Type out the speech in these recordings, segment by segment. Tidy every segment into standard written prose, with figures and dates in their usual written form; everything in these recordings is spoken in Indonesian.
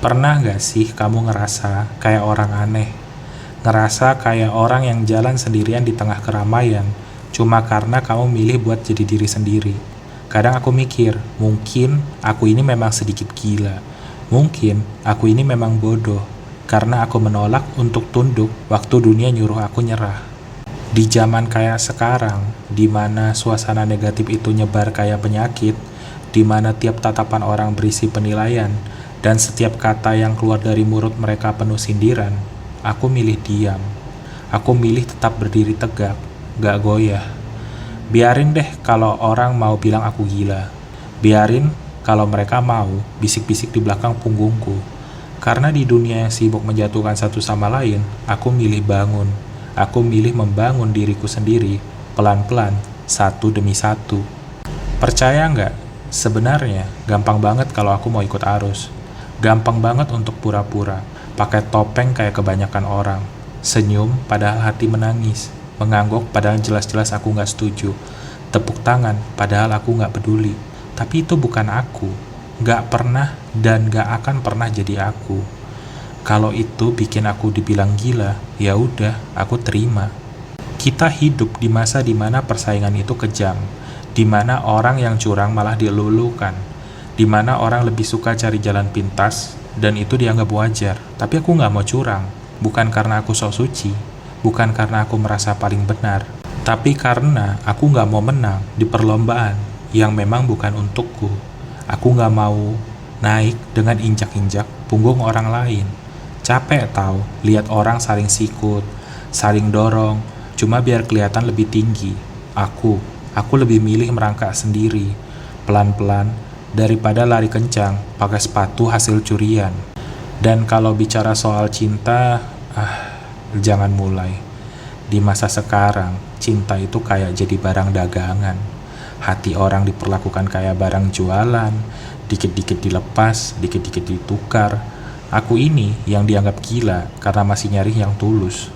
Pernah gak sih kamu ngerasa kayak orang aneh? Ngerasa kayak orang yang jalan sendirian di tengah keramaian, cuma karena kamu milih buat jadi diri sendiri. Kadang aku mikir, mungkin aku ini memang sedikit gila. Mungkin aku ini memang bodoh, karena aku menolak untuk tunduk waktu dunia nyuruh aku nyerah. Di zaman kayak sekarang, di mana suasana negatif itu nyebar kayak penyakit, di mana tiap tatapan orang berisi penilaian, dan setiap kata yang keluar dari mulut mereka penuh sindiran, aku milih diam. Aku milih tetap berdiri tegak, gak goyah. Biarin deh kalau orang mau bilang aku gila. Biarin kalau mereka mau bisik-bisik di belakang punggungku. Karena di dunia yang sibuk menjatuhkan satu sama lain, aku milih bangun. Aku milih membangun diriku sendiri, pelan-pelan, satu demi satu. Percaya nggak? Sebenarnya gampang banget kalau aku mau ikut arus. Gampang banget untuk pura-pura, pakai topeng kayak kebanyakan orang. Senyum padahal hati menangis, mengangguk padahal jelas-jelas aku nggak setuju. Tepuk tangan padahal aku nggak peduli. Tapi itu bukan aku. Nggak pernah dan nggak akan pernah jadi aku. Kalau itu bikin aku dibilang gila, ya udah, aku terima. Kita hidup di masa dimana persaingan itu kejam, dimana orang yang curang malah dilulukan, dimana orang lebih suka cari jalan pintas, dan itu dianggap wajar. Tapi aku nggak mau curang, bukan karena aku sok suci, bukan karena aku merasa paling benar, tapi karena aku nggak mau menang di perlombaan yang memang bukan untukku. Aku nggak mau naik dengan injak-injak punggung orang lain. Capek tahu lihat orang saling sikut, saling dorong, cuma biar kelihatan lebih tinggi. Aku lebih milih merangkak sendiri, pelan-pelan, daripada lari kencang pakai sepatu hasil curian. Dan kalau bicara soal cinta, jangan mulai. Di masa sekarang, cinta itu kayak jadi barang dagangan. Hati orang diperlakukan kayak barang jualan, dikit-dikit dilepas, dikit-dikit ditukar. Aku ini yang dianggap gila karena masih nyari yang tulus,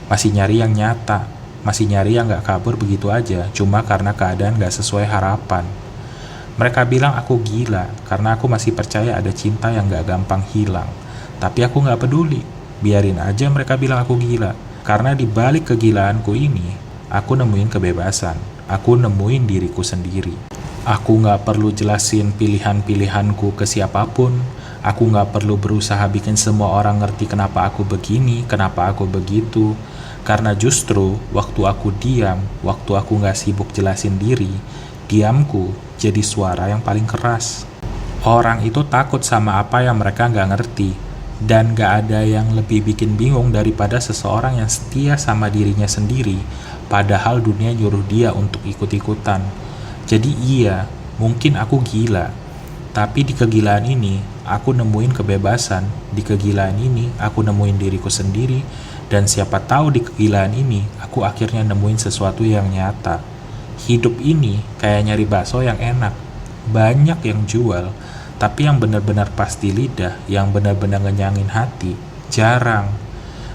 masih nyari yang nyata, masih nyari yang gak kabur begitu aja cuma karena keadaan gak sesuai harapan. Mereka bilang aku gila karena aku masih percaya ada cinta yang gak gampang hilang. Tapi aku gak peduli, biarin aja mereka bilang aku gila. Karena di balik kegilaanku ini, aku nemuin kebebasan, aku nemuin diriku sendiri. Aku gak perlu jelasin pilihan-pilihanku ke siapapun. Aku gak perlu berusaha bikin semua orang ngerti kenapa aku begini, kenapa aku begitu. Karena justru waktu aku diam, waktu aku gak sibuk jelasin diri, diamku jadi suara yang paling keras. Orang itu takut sama apa yang mereka gak ngerti. Dan gak ada yang lebih bikin bingung daripada seseorang yang setia sama dirinya sendiri, padahal dunia nyuruh dia untuk ikut-ikutan. Jadi iya, mungkin aku gila. Tapi di kegilaan ini, aku nemuin kebebasan. Di kegilaan ini, aku nemuin diriku sendiri. Dan siapa tahu di kegilaan ini, aku akhirnya nemuin sesuatu yang nyata. Hidup ini kayak nyari bakso yang enak. Banyak yang jual, tapi yang benar-benar pas di lidah, yang benar-benar ngenyangin hati, jarang.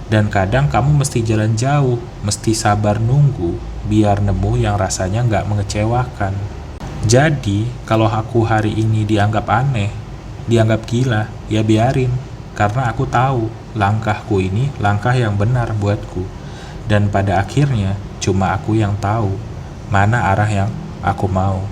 Dan kadang kamu mesti jalan jauh, mesti sabar nunggu, biar nemu yang rasanya nggak mengecewakan. Jadi, kalau aku hari ini dianggap aneh, dianggap gila, ya biarin. Karena aku tahu, langkahku ini langkah yang benar buatku. Dan pada akhirnya, cuma aku yang tahu mana arah yang aku mau.